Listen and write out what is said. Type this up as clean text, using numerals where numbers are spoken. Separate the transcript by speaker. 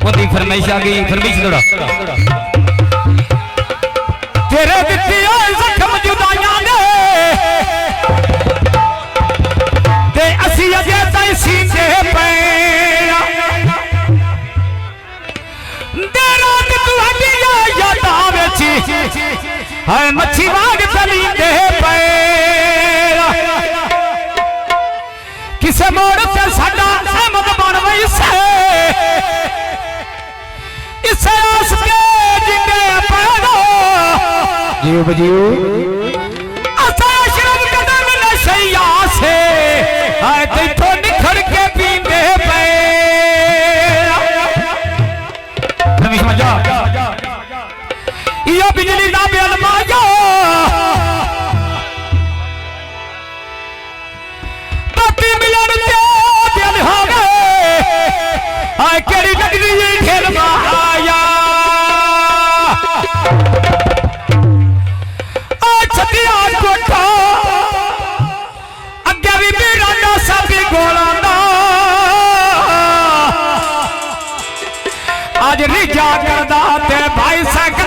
Speaker 1: ओदी फरमाइश आ गई, फरमाइश थोड़ा तेरे दित्ती होए जख्म जुदाइयां दे ते असी अजे ताईं सींदे पैणा तेरा तुहाडियां यादां विच हाय मच्छी वांग चलींदे पैणा किसे मोड़ ते साडा अहमद बन वई से इसे आस के जिंदे पैदा जीव बजीव असा अशरफ कदम नशैया से हाय तेथो निखर के पींदे पे रवि समझा यो बिजली दा बेल माया बाती मिलन ते दिल होवे हाय केड़ी नगरी खेल माया अगे भी मेरा सब गोला आज रिजा करदा ते भाई सक